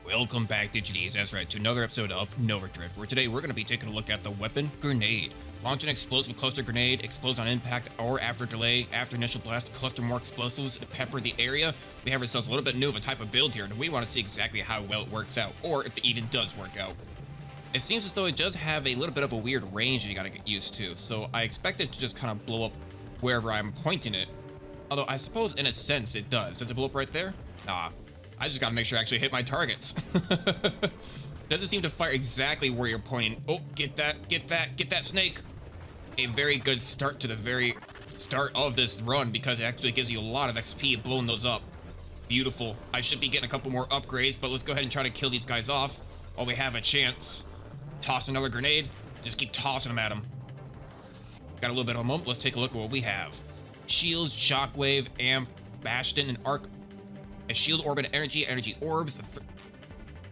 Welcome back, DigiDs. That's right, to another episode of Nova Drift, where today we're going to be taking a look at the weapon Grenade. Launch an explosive cluster grenade, explodes on impact or after delay. After initial blast, cluster more explosives, pepper the area. We have ourselves a little bit new of a type of build here, and we want to see exactly how well it works out, or if it even does work out. It seems as though it does have a little bit of a weird range you got to get used to, so I expect it to just kind of blow up wherever I'm pointing it. Although I suppose in a sense it does. Does it blow up right there? Nah. I just gotta make sure I actually hit my targets. Doesn't seem to fire exactly where you're pointing. Oh, get that snake. A very good start to the very start of this run because it actually gives you a lot of XP blowing those up. Beautiful. I should be getting a couple more upgrades, but let's go ahead and try to kill these guys off while we have a chance. Toss another grenade. Just keep tossing them at them. Got a little bit of a moment. Let's take a look at what we have. Shields, Shockwave, Amp, Bastion, and Arc. A shield orbit energy orbs.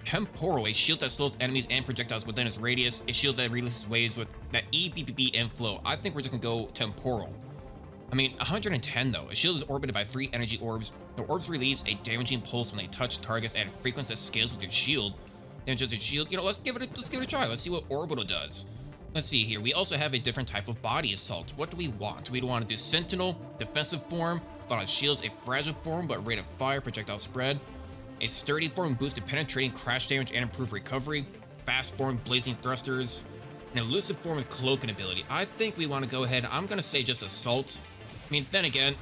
Temporal, a shield that slows enemies and projectiles within its radius. A shield that releases waves with that EBBB and flow. I think we're just gonna go temporal. I mean, 110 though. A shield is orbited by 3 energy orbs. The orbs release a damaging pulse when they touch targets at a frequency that scales with your shield. Damage of the shield. You know, let's give it a try. Let's see what orbital does. Let's see here. We also have a different type of body assault. What do we want? Do we want to do Sentinel, defensive form, thought on shields, a fragile form but rate of fire, projectile spread, a sturdy form, boosted penetrating, crash damage, and improved recovery, fast form, blazing thrusters, an elusive form with cloaking ability. I think we want to go ahead. I'm going to say just assault. I mean, then again,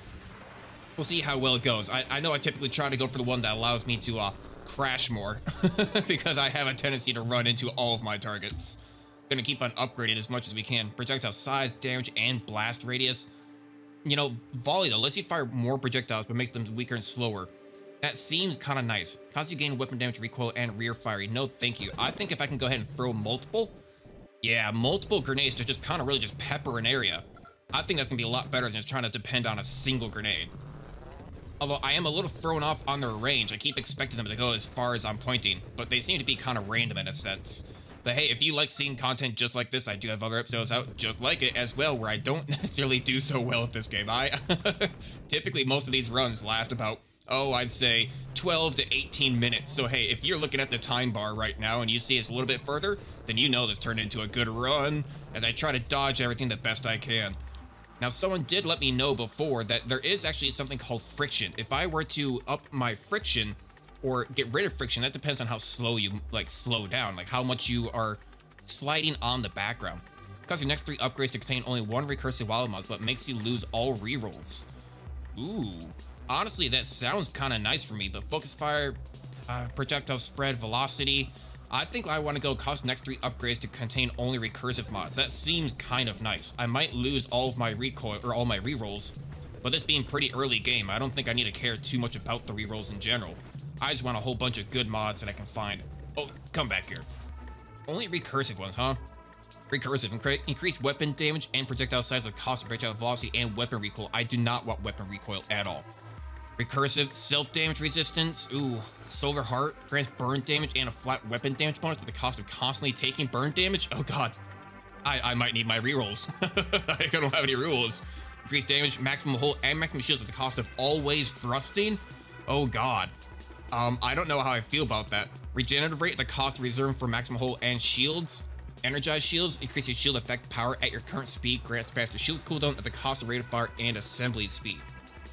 we'll see how well it goes. I know I typically try to go for the one that allows me to crash more because I have a tendency to run into all of my targets. Gonna keep on upgrading as much as we can. Projectile size, damage, and blast radius. You know, volley though lets you fire more projectiles but makes them weaker and slower. That seems kind of nice. Causes you gain weapon damage, recoil, and rear fire. No thank you. I think if I can go ahead and throw multiple, yeah, multiple grenades to just kind of really just pepper an area, I think that's gonna be a lot better than just trying to depend on a single grenade. Although I am a little thrown off on their range. I keep expecting them to go as far as I'm pointing, but they seem to be kind of random in a sense. But hey, if you like seeing content just like this, I do have other episodes out just like it as well, where I don't necessarily do so well at this game. Typically, most of these runs last about, I'd say 12 to 18 minutes. So hey, if you're looking at the time bar right now and you see it's a little bit further, then you know this turned into a good run as I try to dodge everything the best I can. Now, someone did let me know before that there is actually something called friction. If I were to up my friction, or get rid of friction, that depends on how slow you slow down, like how much you are sliding on the background. Cause your next 3 upgrades to contain only 1 recursive wild mods, but makes you lose all rerolls. Ooh, honestly, that sounds kind of nice for me. But focus fire, projectile spread, velocity. I think I want to go cause next 3 upgrades to contain only recursive mods. That seems kind of nice. I might lose all of my recoil or all my rerolls, but this being pretty early game, I don't think I need to care too much about the rerolls in general. I just want a whole bunch of good mods that I can find. Oh, come back here. Only recursive ones, huh? Recursive, increase weapon damage and projectile size with cost of projectile velocity and weapon recoil. I do not want weapon recoil at all. Recursive, self-damage resistance. Ooh, solar heart grants burn damage and a flat weapon damage bonus at the cost of constantly taking burn damage. Oh god, I might need my rerolls. I don't have any rerolls. Increase damage, maximum hold, and maximum shields at the cost of always thrusting. Oh god. I don't know how I feel about that. Regenerative rate at the cost of reserve for maximum hold and shields. Energized shields increase your shield effect power at your current speed, grants faster shield cooldown at the cost of rate of fire and assembly speed.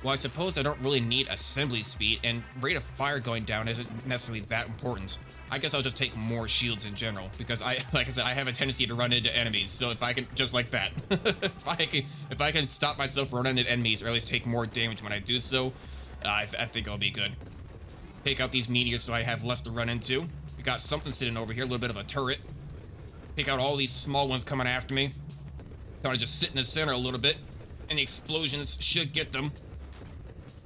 Well, I suppose I don't really need assembly speed, and rate of fire going down isn't necessarily that important. I guess I'll just take more shields in general, because like I said, I have a tendency to run into enemies, so if I can, just like that, if I can stop myself from running into enemies, or at least take more damage when I do so, I think I'll be good. Take out these meteors so I have less to run into. We got something sitting over here, a little bit of a turret. Take out all these small ones coming after me. Thought I'd just sit in the center a little bit, and the explosions should get them.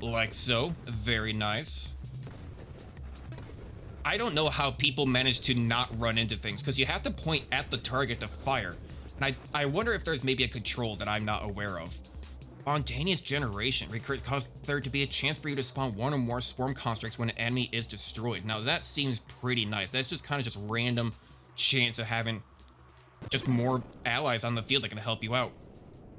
Like so. Very nice. I don't know how people manage to not run into things, because you have to point at the target to fire. And I wonder if there's maybe a control that I'm not aware of. Spontaneous generation causes there to be a chance for you to spawn 1 or more swarm constructs when an enemy is destroyed. Now that seems pretty nice. That's just kind of just random chance of having just more allies on the field that can help you out.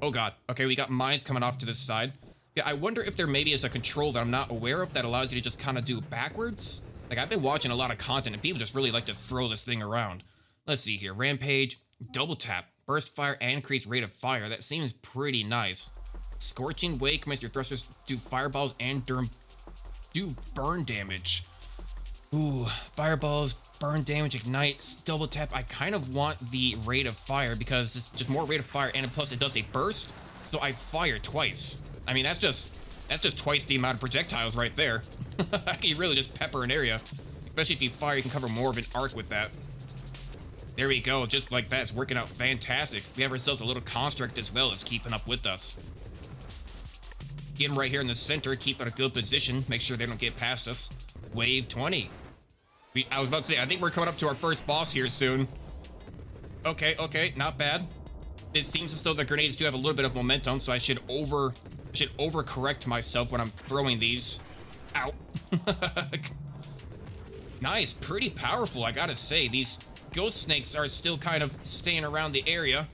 Oh god. Okay, we got mines coming off to this side. Yeah, I wonder if there maybe is a control that I'm not aware of that allows you to just kind of do backwards. Like, I've been watching a lot of content and people just really like to throw this thing around. Let's see here. Rampage, double tap, burst fire, and increased rate of fire. That seems pretty nice. Scorching Wake makes your thrusters do fireballs and do burn damage. Ooh, fireballs, burn damage, ignites, double tap. I kind of want the rate of fire because it's just more rate of fire, and plus it does a burst, so I fire twice. I mean, that's just twice the amount of projectiles right there. I can really just pepper an area, especially if you fire. You can cover more of an arc with that. There we go, just like that. It's working out fantastic. We have ourselves a little construct as well as keeping up with us. Getting right here in the center, keep in a good position, make sure they don't get past us. Wave 20. I was about to say, I think we're coming up to our first boss here soon. Okay, not bad. It seems as though the grenades do have a little bit of momentum, so I should overcorrect myself when I'm throwing these. Ow. Nice, pretty powerful, I gotta say. These ghost snakes are still kind of staying around the area.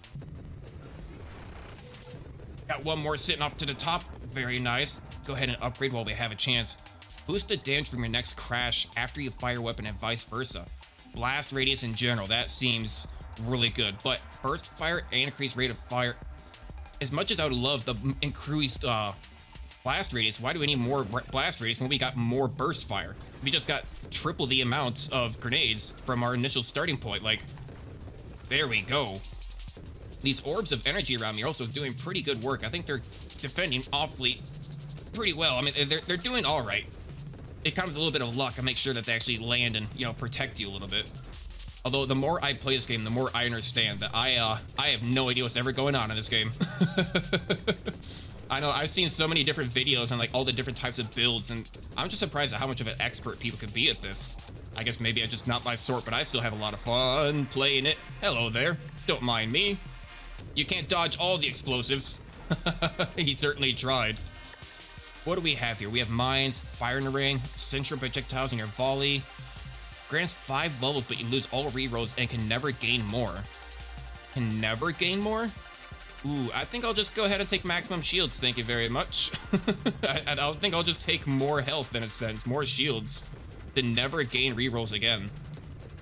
Got one more sitting off to the top. Very nice. Go ahead and upgrade while we have a chance. Boost the damage from your next crash after you fire a weapon and vice versa. Blast radius in general, that seems really good. But burst fire and increased rate of fire. As much as I would love the increased blast radius, why do we need more blast radius when we got more burst fire? We just got triple the amounts of grenades from our initial starting point. Like, there we go. These orbs of energy around me are also doing pretty good work. I think they're defending awfully pretty well. I mean, they're doing all right. It comes with a little bit of luck. I make sure that they actually land and, you know, protect you a little bit. Although the more I play this game, the more I understand that I have no idea what's ever going on in this game. I know I've seen so many different videos on like all the different types of builds, and I'm just surprised at how much of an expert people can be at this. I guess maybe I'm just not my sort, but I still have a lot of fun playing it. Hello there. Don't mind me. You can't dodge all the explosives. He certainly tried. What do we have here? We have mines, fire in the ring, central projectiles in your volley. Grants 5 levels, but you lose all rerolls and can never gain more. Can never gain more? Ooh, I think I'll just go ahead and take maximum shields. Thank you very much. I think I'll just take more health in a sense, more shields, to never gain rerolls again.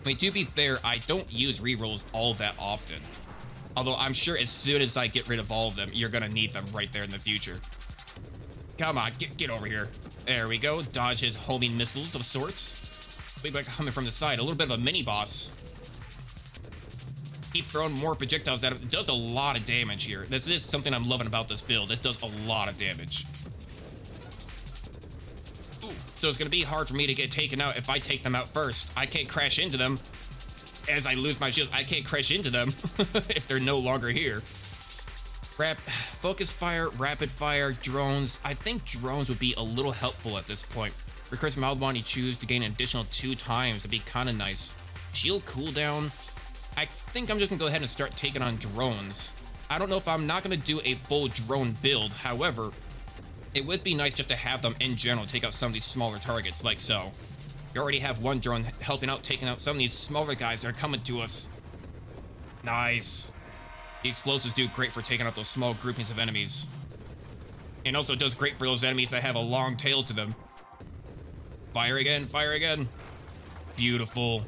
I mean, to be fair, I don't use rerolls all that often. Although I'm sure as soon as I get rid of all of them, you're gonna need them right there in the future. Come on, get over here. There we go. Dodge his homing missiles of sorts. We got coming from the side. A little bit of a mini boss. Keep throwing more projectiles at him. It does a lot of damage here. This is something I'm loving about this build. It does a lot of damage. Ooh, so it's gonna be hard for me to get taken out if I take them out first. I can't crash into them. As I lose my shields, I can't crash into them if they're no longer here. Focus fire, rapid fire, drones. I think drones would be a little helpful at this point. Recursive Maldbond you choose to gain an additional 2 times. That'd be kind of nice. Shield cooldown. I think I'm just gonna go ahead and start taking on drones. I don't know if I'm not gonna do a full drone build. However, it would be nice just to have them in general take out some of these smaller targets, like so. We already have one drone helping out, taking out some of these smaller guys that are coming to us. Nice. The explosives do great for taking out those small groupings of enemies. And also does great for those enemies that have a long tail to them. Fire again, fire again. Beautiful.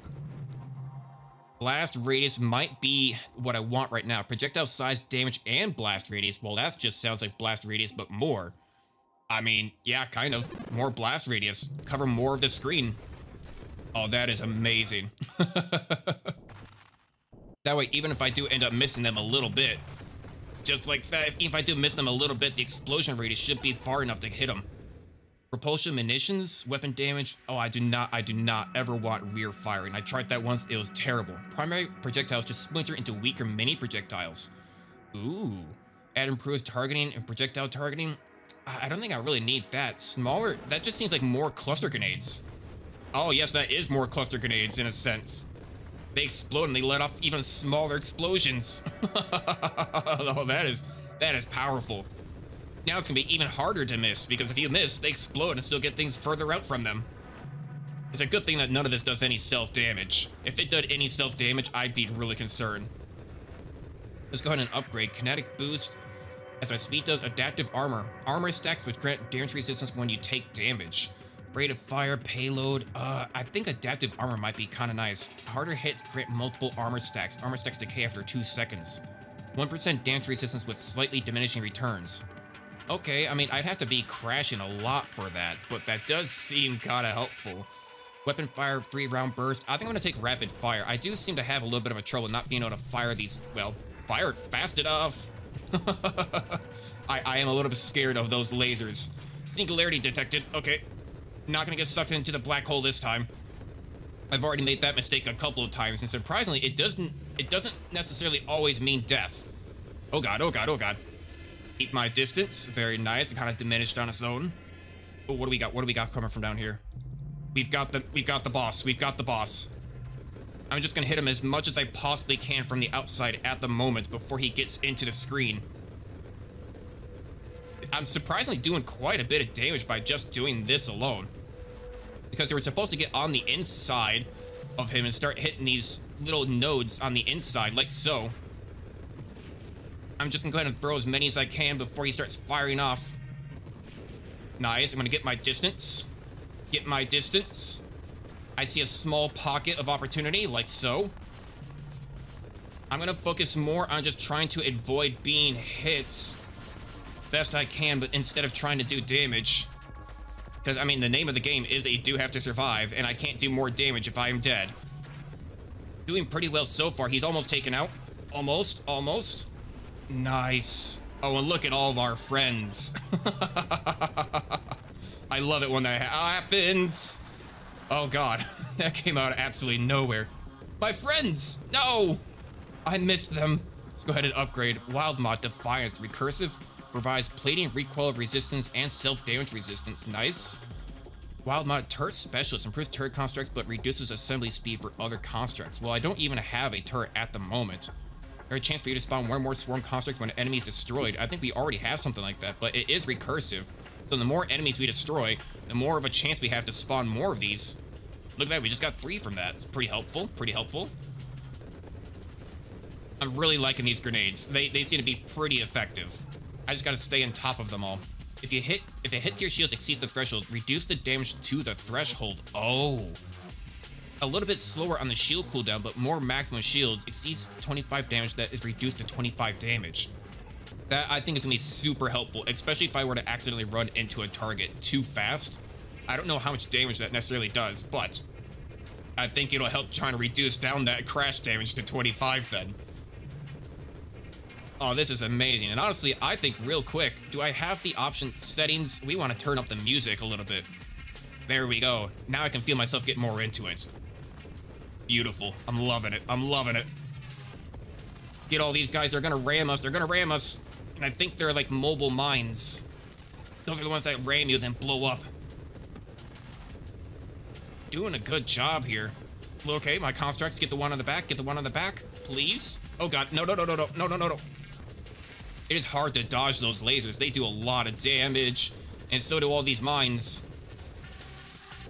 Blast radius might be what I want right now. Projectile size, damage, and blast radius. Well, that just sounds like blast radius, but more. I mean, yeah, kind of. More blast radius. Cover more of the screen. Oh, that is amazing. That way, even if I do end up missing them a little bit, just like that, if I do miss them a little bit, the explosion radius should be far enough to hit them. Propulsion munitions, weapon damage. Oh, I do not ever want rear firing. I tried that once, it was terrible. Primary projectiles just splinter into weaker mini projectiles. Ooh. Add improved targeting and projectile targeting. I don't think I really need that. Smaller, that just seems like more cluster grenades. Oh yes, that is more cluster grenades in a sense. They explode and they let off even smaller explosions. Oh, that is powerful. Now it's gonna be even harder to miss, because if you miss, they explode and still get things further out from them. It's a good thing that none of this does any self-damage. If it did any self-damage, I'd be really concerned. Let's go ahead and upgrade. Kinetic boost. As my speed does, adaptive armor. Armor stacks which grant damage resistance when you take damage. Rate of fire, payload. I think adaptive armor might be kind of nice. Harder hits grant multiple armor stacks. Armor stacks decay after 2 seconds. 1% damage resistance with slightly diminishing returns. Okay, I mean, I'd have to be crashing a lot for that, but that does seem kind of helpful. Weapon fire, 3-round burst. I think I'm going to take rapid fire. I do seem to have a little bit of a trouble not being able to fire these, well, fire fast enough. I am a little bit scared of those lasers. Singularity detected. Okay. Not going to get sucked into the black hole this time. I've already made that mistake a couple of times, and surprisingly, it doesn't necessarily always mean death. Oh god, oh god, oh god. Keep my distance. Very nice. It kind of diminished on its own. Oh, what do we got? What do we got coming from down here? We've got the boss. We've got the boss. I'm just gonna hit him as much as I possibly can from the outside at the moment before he gets into the screen. I'm surprisingly doing quite a bit of damage by just doing this alone. Because they were supposed to get on the inside of him and start hitting these little nodes on the inside, like so. I'm just gonna go ahead and throw as many as I can before he starts firing off. Nice, I'm gonna get my distance. Get my distance. I see a small pocket of opportunity, like so. I'm gonna focus more on just trying to avoid being hit best I can, but instead of trying to do damage. Because, I mean, the name of the game is that you do have to survive, and I can't do more damage if I am dead. Doing pretty well so far. He's almost taken out. Almost, almost. Nice. Oh, and look at all of our friends. I love it when that happens. Oh, God. That came out of absolutely nowhere. My friends! No! I missed them. Let's go ahead and upgrade. Wild Mod Defiance. Recursive. Provides plating, recoil resistance, and self-damage resistance. Nice. Wild Mod Turret Specialist. Improves turret constructs, but reduces assembly speed for other constructs. Well, I don't even have a turret at the moment. There's a chance for you to spawn one or more swarm constructs when an enemy is destroyed. I think we already have something like that, but it is recursive. So the more enemies we destroy, the more of a chance we have to spawn more of these. Look at that, we just got 3 from that. It's pretty helpful, pretty helpful. I'm really liking these grenades. They seem to be pretty effective. I just gotta stay on top of them all. If it hits your shields exceeds the threshold, reduce the damage to the threshold. Oh. A little bit slower on the shield cooldown, but more maximum shields exceeds 25 damage that is reduced to 25 damage. That I think is gonna be super helpful, especially if I were to accidentally run into a target too fast. I don't know how much damage that necessarily does, but I think it'll help trying to reduce down that crash damage to 25 then. Oh, this is amazing. And honestly, I think real quick, do I have the option settings? We want to turn up the music a little bit. There we go. Now I can feel myself get more into it. Beautiful. I'm loving it. I'm loving it. Get all these guys. They're going to ram us. They're going to ram us. And I think they're like mobile mines. Those are the ones that ram you, then blow up. Doing a good job here. Okay, my constructs. Get the one on the back. Get the one on the back. Please. Oh, God. No, no, no, no, no, no, no, no, no. It is hard to dodge those lasers. They do a lot of damage. And so do all these mines.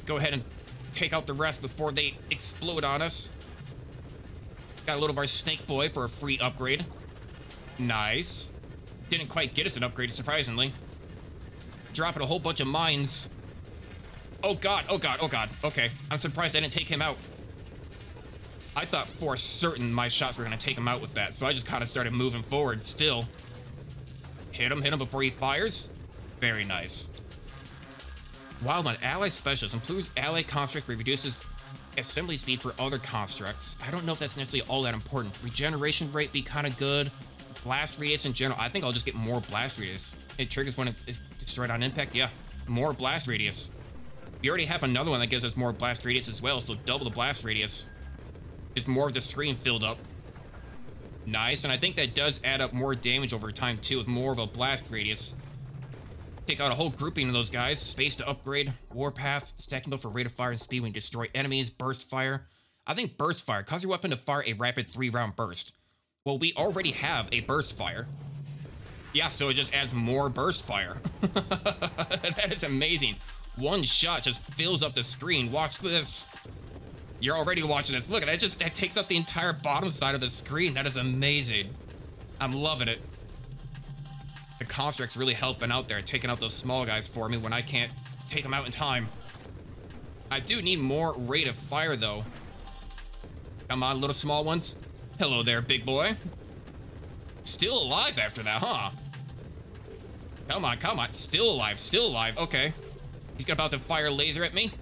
Go ahead and take out the rest before they explode on us. Got a little of our Snake Boy for a free upgrade. Nice. Didn't quite get us an upgrade, surprisingly. Dropping a whole bunch of mines. Oh, God. Oh, God. Oh, God. Okay. I'm surprised I didn't take him out. I thought for certain my shots were going to take him out with that, so I just kind of started moving forward still. Hit him before he fires. Very nice. Wild Mod Ally Specialist. Improves ally constructs, but reduces assembly speed for other constructs. I don't know if that's necessarily all that important. Regeneration rate be kind of good. Blast radius in general. I think I'll just get more blast radius. It triggers when it is destroyed on impact. Yeah, more blast radius. We already have another one that gives us more blast radius as well, so double the blast radius. Just more of the screen filled up. Nice, and I think that does add up more damage over time too, with more of a blast radius. Take out a whole grouping of those guys. Space to upgrade. Warpath. Stacking build for rate of fire and speed when you destroy enemies. Burst fire. I think burst fire. Cause your weapon to fire a rapid 3-round burst. Well, we already have a burst fire. Yeah, so it just adds more burst fire. That is amazing. One shot just fills up the screen. Watch this. You're already watching this. Look at that. That takes up the entire bottom side of the screen. That is amazing. I'm loving it. The construct's really helping out there, taking out those small guys for me when I can't take them out in time. I do need more rate of fire, though. Come on, little small ones. Hello there, big boy. Still alive after that, huh? Come on, come on. Still alive, still alive. Okay. He's about to fire a laser at me.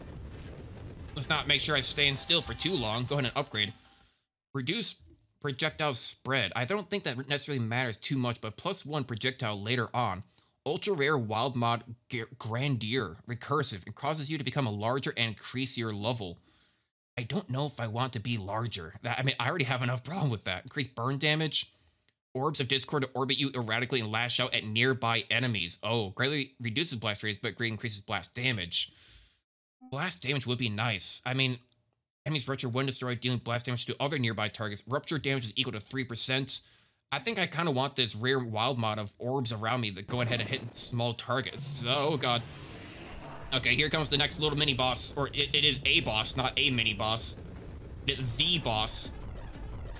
Let's not make sure I stay still for too long. Go ahead and upgrade. Reduce projectile spread. I don't think that necessarily matters too much, but +1 projectile later on. Ultra rare wild mod grandeur, recursive, and causes you to become a larger and increase your level. I don't know if I want to be larger. I mean, I already have enough problem with that. Increase burn damage. Orbs of Discord to orbit you erratically and lash out at nearby enemies. Oh, greatly reduces blast radius, but greatly increases blast damage. Blast damage would be nice. I mean, enemies rupture when destroyed, dealing blast damage to other nearby targets. Rupture damage is equal to 3%. I think I kind of want this rare wild mod of orbs around me that go ahead and hit small targets. So, oh god. Okay, here comes the next little mini boss. Or it is a boss, not a mini boss. It's the boss.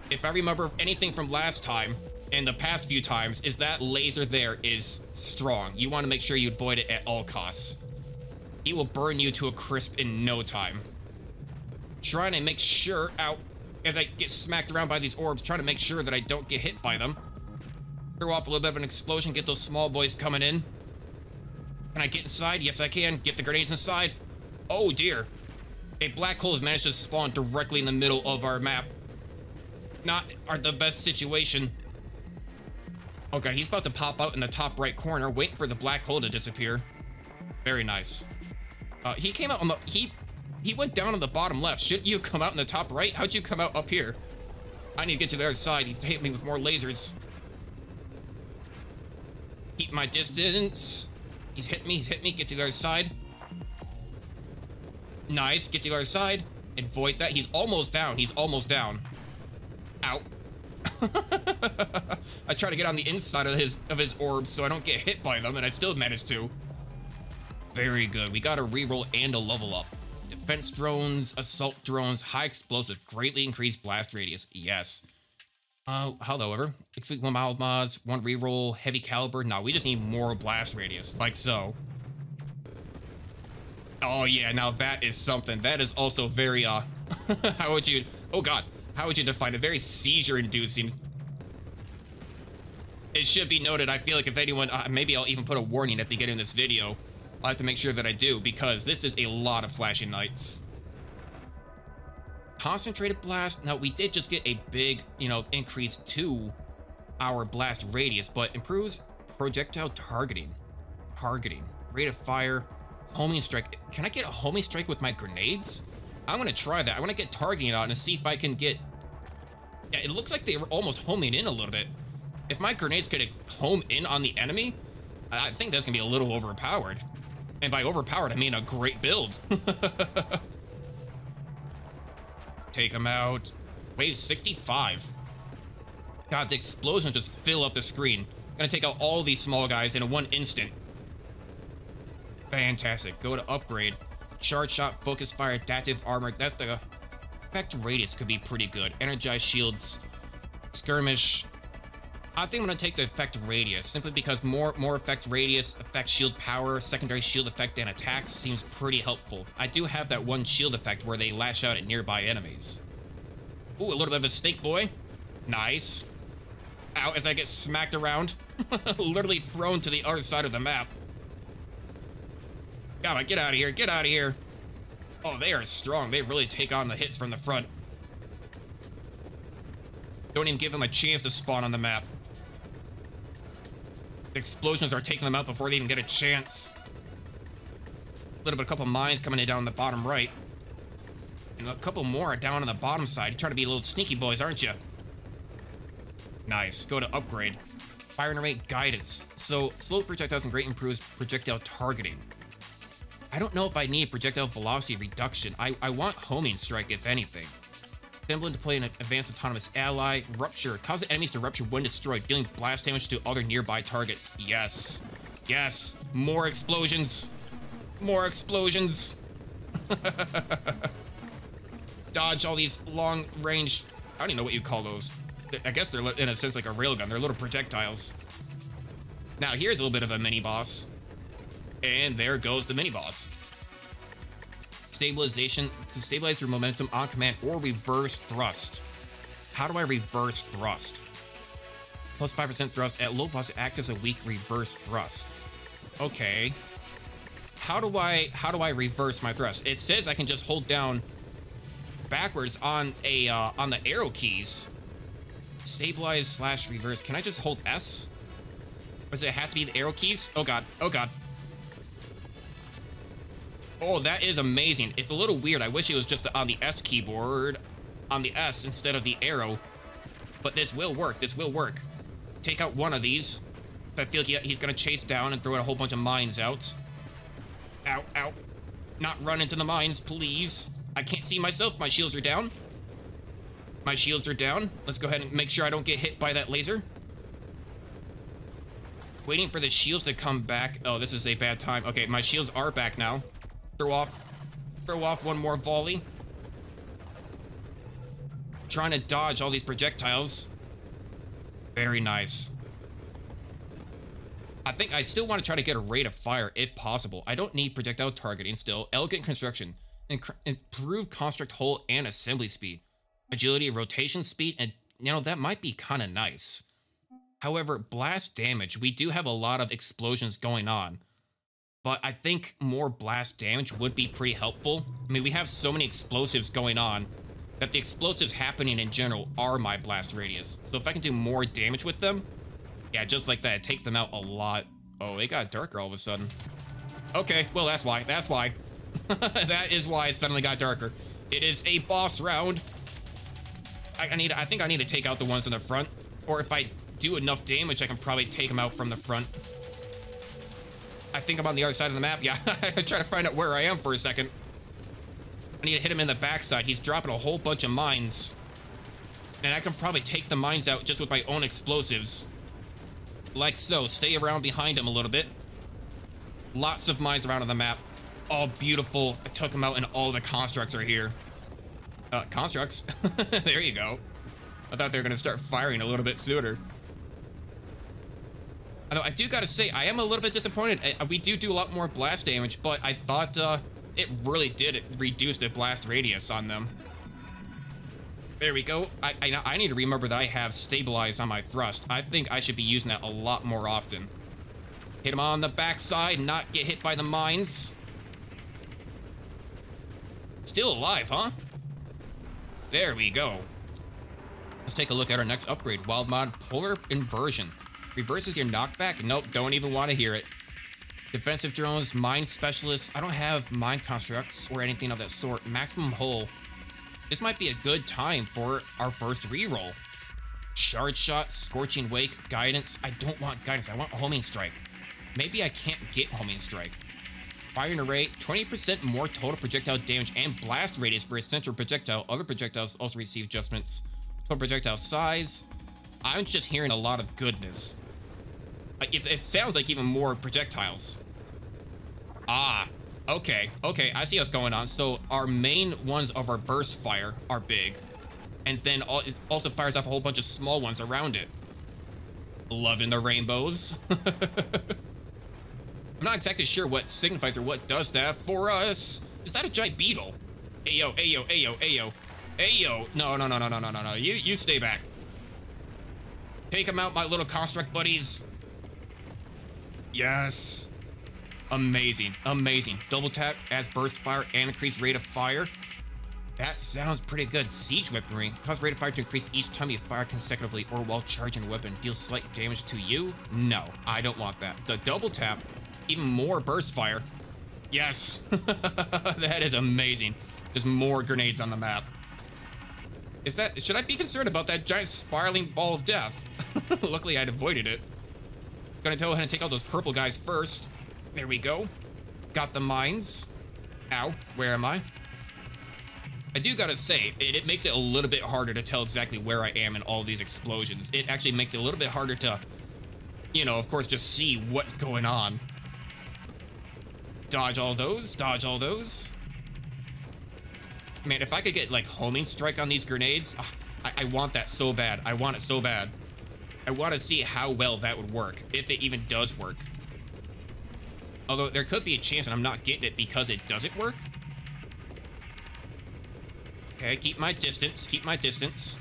If I remember anything from last time, and the past few times, is that laser there is strong. You want to make sure you avoid it at all costs. He will burn you to a crisp in no time. Trying to make sure, ow, as I get smacked around by these orbs, trying to make sure that I don't get hit by them. Throw off a little bit of an explosion, get those small boys coming in. Can I get inside? Yes, I can. Get the grenades inside. Oh, dear. A black hole has managed to spawn directly in the middle of our map. Not the best situation. Oh, God, he's about to pop out in the top right corner, waiting for the black hole to disappear. Very nice. He came out on the... He went down on the bottom left. Shouldn't you come out in the top right? How'd you come out up here? I need to get to the other side. He's hitting me with more lasers. Keep my distance. He's hit me. He's hit me. Get to the other side. Nice. Get to the other side. Avoid that. He's almost down. He's almost down. Ow. I try to get on the inside of his orbs so I don't get hit by them, and I still managed to. Very good. We got a reroll and a level up. Defense drones, assault drones, high explosive, greatly increased blast radius. Yes. However, 1 mild mods, 1 reroll, heavy caliber. No, we just need more blast radius, like so. Oh yeah, now that is something. That is also very, how would you, oh god, how would you define it? Very seizure-inducing. It should be noted, I feel like if anyone, maybe I'll even put a warning at the beginning of this video. I'll have to make sure that I do, because this is a lot of flashing lights. Concentrated blast. Now, we did just get a big, increase to our blast radius, but improves projectile targeting. Rate of fire, homing strike. Can I get a homing strike with my grenades? I'm going to try that. I want to get targeting on and see if I can get... Yeah, it looks like they were almost homing in a little bit. If my grenades could home in on the enemy, I think that's going to be a little overpowered. And by overpowered, I mean a great build. Take him out. Wave 65. God, the explosions just fill up the screen. Gonna take out all these small guys in one instant. Fantastic. Go to upgrade. Charge shot, focus fire, adaptive armor. That's the effect radius could be pretty good. Energized shields, skirmish. I think I'm gonna take the effect radius simply because more effect radius, effect shield power, secondary shield effect, and attacks seems pretty helpful. I do have that one shield effect where they lash out at nearby enemies. Ooh, a little bit of a snake boy. Nice. Ow, as I get smacked around. Literally thrown to the other side of the map. Come on, get out of here, get out of here. Oh, they are strong. They really take on the hits from the front. Don't even give them a chance to spawn on the map. The explosions are taking them out before they even get a chance. A couple mines coming in down the bottom right. And a couple more down on the bottom side. You're trying to be little sneaky boys, aren't you? Nice. Go to upgrade. Fire and rate guidance. So, slow projectiles and great improves projectile targeting. I don't know if I need projectile velocity reduction. I want homing strike, if anything. Assembling to play an advanced autonomous ally. Rupture. Causes enemies to rupture when destroyed, dealing blast damage to other nearby targets. Yes. Yes. More explosions. More explosions. Dodge all these long range... I don't even know what you call those. I guess they're in a sense like a railgun. They're little projectiles. Now here's a little bit of a mini boss. And there goes the mini boss. stabilization to stabilize your momentum on command or reverse thrust. How do I reverse thrust? Plus 5% thrust at low velocity acts as a weak reverse thrust. Okay. How do I reverse my thrust? It says I can just hold down backwards on the arrow keys. Stabilize slash reverse. Can I just hold S? Or does it have to be the arrow keys? Oh god. Oh god. Oh, that is amazing. It's a little weird. I wish it was just on the S keyboard, on the S instead of the arrow. But this will work. This will work. Take out one of these. I feel like he's gonna chase down and throw a whole bunch of mines out. Ow, ow. Not run into the mines, please. I can't see myself. My shields are down. My shields are down. Let's go ahead and make sure I don't get hit by that laser. Waiting for the shields to come back. Oh, this is a bad time. Okay, my shields are back now. Throw off one more volley. Trying to dodge all these projectiles. Very nice. I think I still want to try to get a rate of fire if possible. I don't need projectile targeting still. Elegant construction. Improve construct hull and assembly speed. Agility, rotation speed, and that might be kind of nice. However, blast damage, we do have a lot of explosions going on. But I think more blast damage would be pretty helpful. I mean, we have so many explosives going on that the explosives happening in general are my blast radius. So if I can do more damage with them, yeah, just like that, it takes them out a lot. Oh, it got darker all of a sudden. Okay, well, that's why. That's why. That is why it suddenly got darker. It is a boss round. I think I need to take out the ones in the front. Or if I do enough damage, I can probably take them out from the front. I think I'm on the other side of the map. Yeah, I try to find out where I am for a second. I need to hit him in the backside. He's dropping a whole bunch of mines. And I can probably take the mines out just with my own explosives. Like so. Stay around behind him a little bit. Lots of mines around on the map. Oh, beautiful. I took him out and all the constructs are here. Constructs? There you go. I thought they were going to start firing a little bit sooner. I do gotta say, I am a little bit disappointed. We do a lot more blast damage, but I thought it really did reduce the blast radius on them. There we go. I need to remember that I have stabilized on my thrust. I think I should be using that a lot more often. Hit him on the backside, not get hit by the mines. Still alive, huh? There we go. Let's take a look at our next upgrade. Wild mod Polar Inversion. Reverses your knockback? Nope, don't even want to hear it. Defensive drones, mine specialists. I don't have mine constructs or anything of that sort. Maximum hull. This might be a good time for our first reroll. Shard shot, scorching wake, guidance. I don't want guidance. I want homing strike. Maybe I can't get homing strike. Firing array, 20% more total projectile damage and blast radius for a central projectile. Other projectiles also receive adjustments. Total projectile size. I'm just hearing a lot of goodness. It sounds like even more projectiles. Ah, okay, I see what's going on. So our main ones of our burst fire are big. And then it also fires off a whole bunch of small ones around it. Loving the rainbows. I'm not exactly sure what signifies or what does that for us. Is that a giant beetle? Ayo, ayo, ayo, ayo. Ayo. No. You stay back. Take them out, my little construct buddies. Yes. Amazing. Double tap, adds burst fire and increased rate of fire. That sounds pretty good. Siege weaponry. Cause rate of fire to increase each time you fire consecutively or while charging a weapon. Deals slight damage to you? No, I don't want that. The double tap, even more burst fire. Yes. That is amazing. There's more grenades on the map. Should I be concerned about that giant spiraling ball of death? Luckily, I'd avoided it. Gonna go ahead and take out those purple guys first. There we go. Got the mines. Ow, where am I? I do gotta say, it makes it a little bit harder to tell exactly where I am in all these explosions. It actually makes it a little bit harder to, of course, just see what's going on. Dodge all those, dodge all those. Man, if I could get, like, homing strike on these grenades, I want that so bad. I want it so bad. I want to see how well that would work, if it even does work. Although, there could be a chance that I'm not getting it because it doesn't work. Okay, keep my distance. Keep my distance.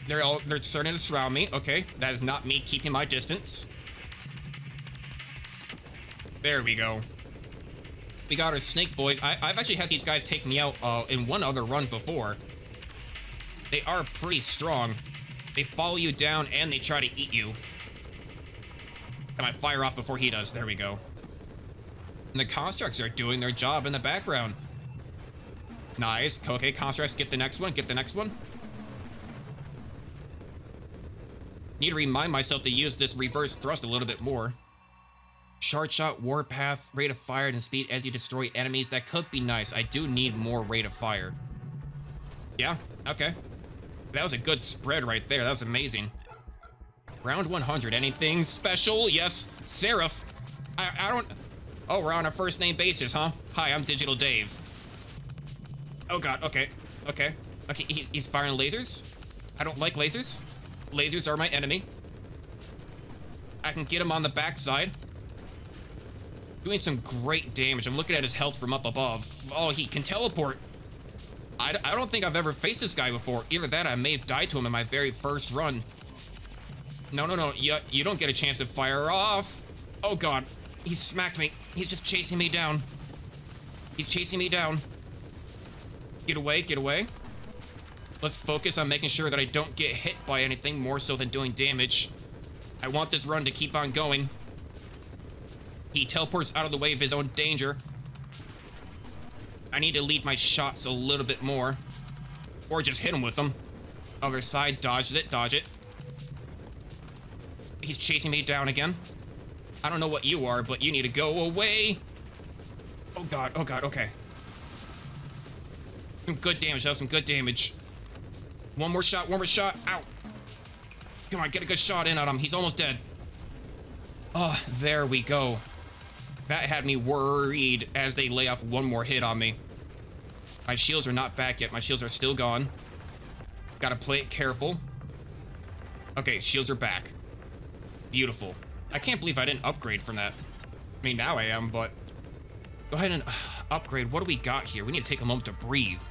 They're starting to surround me. Okay, that is not me keeping my distance. There we go. We got our snake boys. I've actually had these guys take me out in one other run before. They are pretty strong. They follow you down and they try to eat you. I might fire off before he does. There we go. And the constructs are doing their job in the background. Nice. Okay, constructs, get the next one. Get the next one. Need to remind myself to use this reverse thrust a little bit more. Shard shot, warpath, rate of fire, and speed as you destroy enemies. That could be nice. I do need more rate of fire. Yeah, okay. That was a good spread right there. That was amazing. Round 100. Anything special? Yes. Seraph. I don't... Oh, we're on a first name basis, huh? Hi, I'm Digital Dave. Oh, God. Okay. Okay. Okay, he's firing lasers. I don't like lasers. Lasers are my enemy. I can get him on the backside. Doing some great damage. I'm looking at his health from up above. Oh, he can teleport. I don't think I've ever faced this guy before. Either that, I may have died to him in my very first run. No, no, no. You don't get a chance to fire off. Oh, God. He smacked me. He's just chasing me down. He's chasing me down. Get away. Get away. Let's focus on making sure that I don't get hit by anything more so than doing damage. I want this run to keep on going. He teleports out of the way of his own danger. I need to lead my shots a little bit more. Or just hit him with them. Other side, dodge it, dodge it. He's chasing me down again. I don't know what you are, but you need to go away. Oh, God, okay. Some good damage, that was some good damage. One more shot, ow. Come on, get a good shot in on him. He's almost dead. Oh, there we go. That had me worried as they lay off one more hit on me. My shields are not back yet. My shields are still gone. Gotta play it careful. Okay, shields are back. Beautiful. I can't believe I didn't upgrade from that. I mean, now I am, but... Go ahead and upgrade. What do we got here? We need to take a moment to breathe.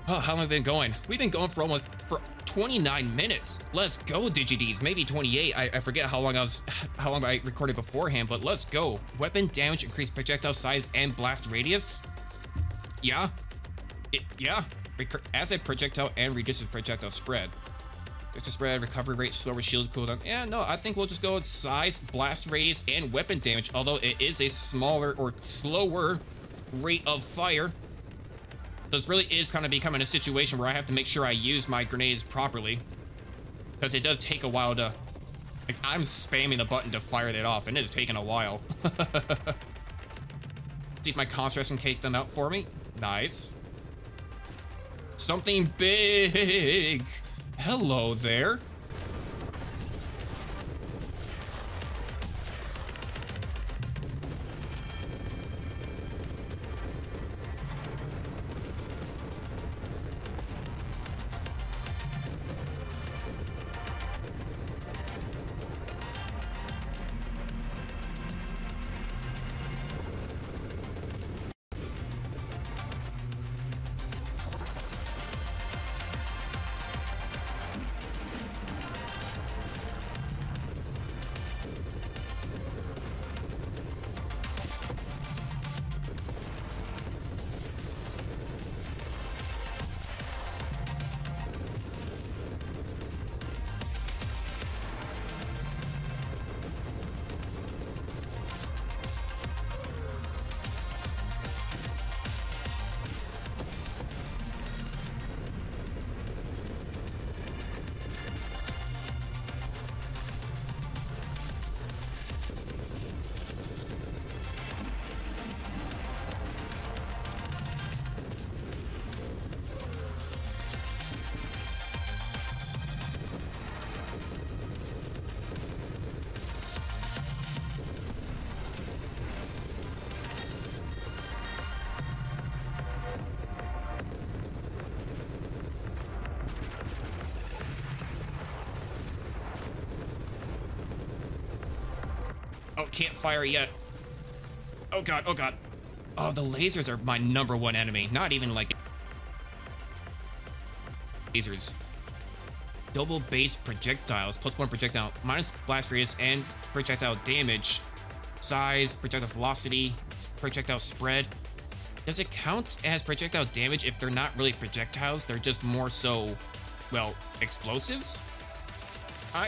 Oh, how long have we been going? We've been going for 29 minutes. Let's go, DigiDs. Maybe 28. I forget how long I recorded beforehand, but let's go. Weapon damage, increased projectile size, and blast radius. Yeah. Yeah. As a projectile and reduces projectile spread. It's a spread, recovery rate, slower shield cooldown. Yeah, no, I think we'll just go with size, blast radius, and weapon damage, although it is a smaller or slower rate of fire. This really is kind of becoming a situation where I have to make sure I use my grenades properly. Because it does take a while to... Like, I'm spamming the button to fire that off, and it is taking a while. See if my constructs can take them out for me. Nice. Something big. Hello there. Oh, can't fire yet. Oh, God, oh, God. Oh, the lasers are my #1 enemy. Not even like lasers. Double base projectiles, +1 projectile, minus blast radius and projectile damage, size, projectile velocity, projectile spread. Does it count as projectile damage if they're not really projectiles? They're just more so, well, explosives?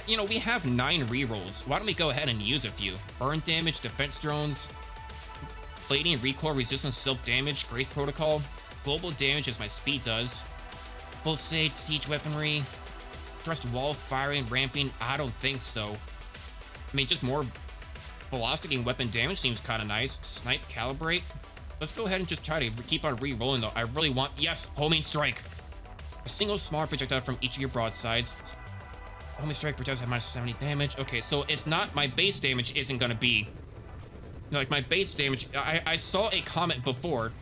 You know, we have 9 rerolls. Why don't we go ahead and use a few? Burn damage, defense drones, plating, recoil, resistance, self-damage, grace protocol, global damage as my speed does, pulsate, siege weaponry, thrust wall firing, ramping. I don't think so. I mean, just more velocity and weapon damage seems kind of nice. Snipe, calibrate. Let's go ahead and just try to keep on re-rolling though. I really want, yes, homing strike. A single smaller projectile from each of your broadsides. Homing strike projectiles have minus 70 damage. Okay, so it's not, my base damage isn't gonna be, like my base damage, I saw a comment before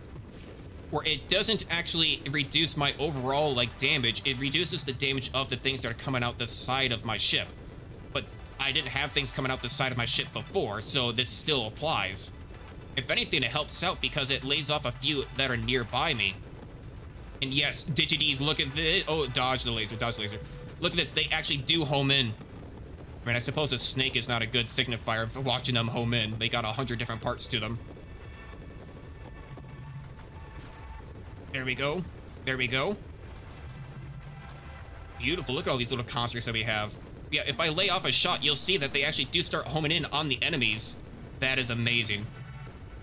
where it doesn't actually reduce my overall like damage. It reduces the damage of the things that are coming out the side of my ship. But I didn't have things coming out the side of my ship before, so this still applies. If anything, it helps out because it lays off a few that are nearby me. And yes, Digides, look at this. Oh, dodge the laser, dodge the laser. Look at this, they actually do home in. I mean, I suppose a snake is not a good signifier for watching them home in. They got 100 different parts to them. There we go. There we go. Beautiful. Look at all these little constructs that we have. Yeah, if I lay off a shot, you'll see that they actually do start homing in on the enemies. That is amazing.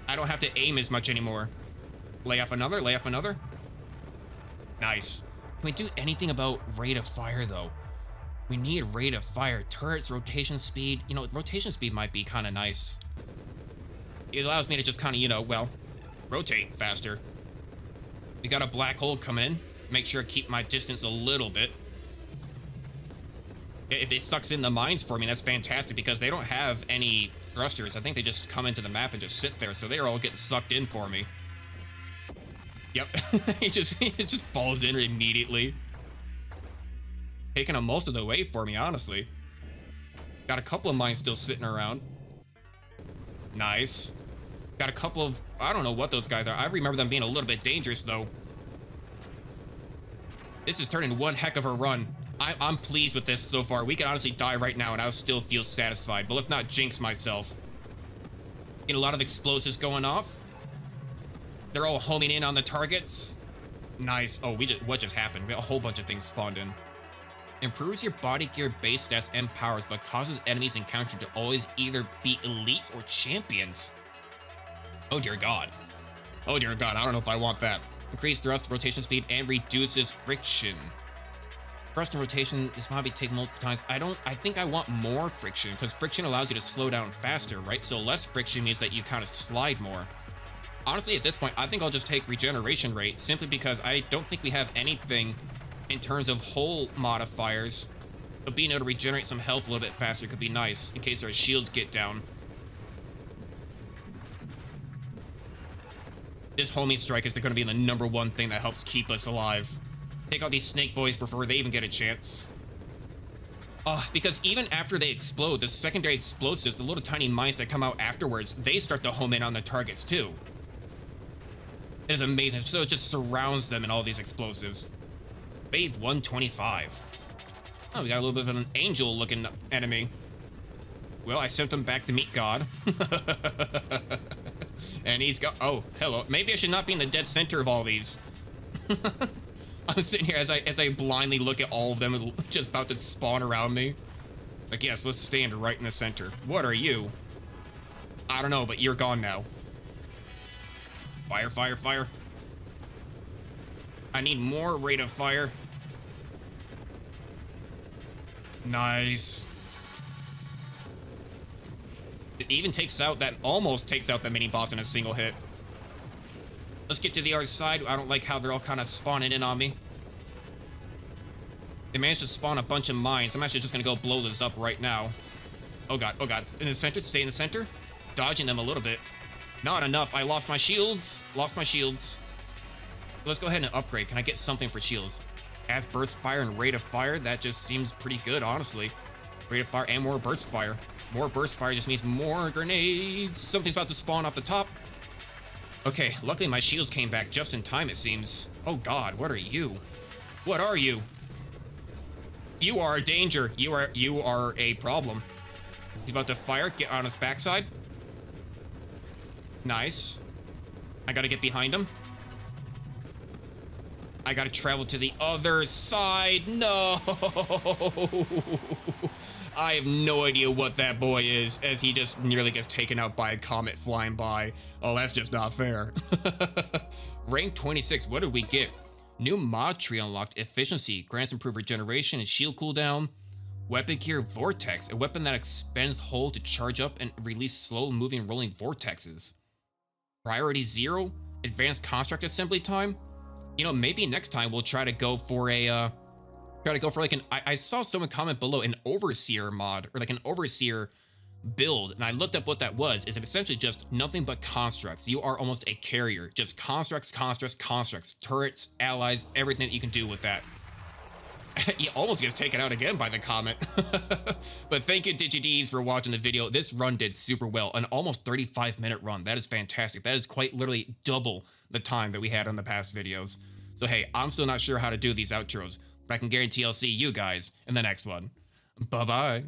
I don't have to aim as much anymore. Lay off another, lay off another. Nice. Can we do anything about rate of fire, though? We need rate of fire. Turrets, rotation speed. You know, rotation speed might be kind of nice. It allows me to just kind of, you know, well, rotate faster. We got a black hole coming in. Make sure to keep my distance a little bit. If it sucks in the mines for me, that's fantastic because they don't have any thrusters. I think they just come into the map and just sit there. So they're all getting sucked in for me. Yep. it just falls in immediately. Taking them most of the way for me, honestly. Got a couple of mines still sitting around. Nice. Got a couple of, I don't know what those guys are. I remember them being a little bit dangerous, though. This is turning one heck of a run. I'm pleased with this so far. We can honestly die right now, and I'll still feel satisfied. But let's not jinx myself. Get a lot of explosives going off. They're all homing in on the targets. Nice. Oh, what just happened? We got a whole bunch of things spawned in. Improves your body gear base stats and powers, but causes enemies encountered to always either be elites or champions. Oh dear God. Oh dear God, I don't know if I want that. Increase thrust, rotation speed, and reduces friction. Thrust and rotation, this might be taken multiple times. I think I want more friction, because friction allows you to slow down faster, right? So less friction means that you kind of slide more. Honestly, at this point, I think I'll just take regeneration rate, simply because I don't think we have anything in terms of hull modifiers. But being able to regenerate some health a little bit faster could be nice, in case our shields get down. This homing strike is going to be the #1 thing that helps keep us alive. Take out these snake boys before they even get a chance. Because even after they explode, the secondary explosives, the little tiny mines that come out afterwards, they start to home in on the targets too. It is amazing. So it just surrounds them in all these explosives. Wave 125. Oh, we got a little bit of an angel-looking enemy. Well, I sent him back to meet God. And he's got, oh, hello. Maybe I should not be in the dead center of all these. I'm sitting here as I blindly look at all of them just about to spawn around me. Like, yes, let's stand right in the center. What are you? I don't know, but you're gone now. Fire, fire, fire. I need more rate of fire. Nice. It even takes out that, almost takes out the mini boss in a single hit. Let's get to the other side. I don't like how they're all kind of spawning in on me. They managed to spawn a bunch of mines. I'm actually just gonna go blow this up right now. Oh God, oh God. In the center, stay in the center. Dodging them a little bit. Not enough. I lost my shields. Lost my shields. Let's go ahead and upgrade. Can I get something for shields? As burst fire and rate of fire, that just seems pretty good, honestly. Rate of fire and more burst fire. More burst fire just means more grenades. Something's about to spawn off the top. Okay, luckily my shields came back just in time, it seems. Oh god, what are you? What are you? You are a danger. You are a problem. He's about to fire. Get on his backside. Nice. I gotta get behind him. I gotta travel to the other side. No. I have no idea what that boy is, as he just nearly gets taken out by a comet flying by. Oh, that's just not fair. Rank 26. What did we get? New mod tree unlocked. Efficiency. Grants improved regeneration and shield cooldown. Weapon gear vortex. A weapon that expends hull to charge up and release slow moving rolling vortexes. Priority 0. Advanced construct assembly time. You know, maybe next time we'll try to go for a like an, I saw someone comment below, an overseer mod, or like an overseer build, and I looked up what that was. It's essentially just nothing but constructs. You are almost a carrier, just constructs, turrets, allies, everything that you can do with that. He almost gets taken out again by the comet. But thank you, DigiDs, for watching the video. This run did super well, an almost 35-minute run. That is fantastic. That is quite literally double the time that we had on the past videos. So hey, I'm still not sure how to do these outros, but I can guarantee I'll see you guys in the next one. Bye-bye.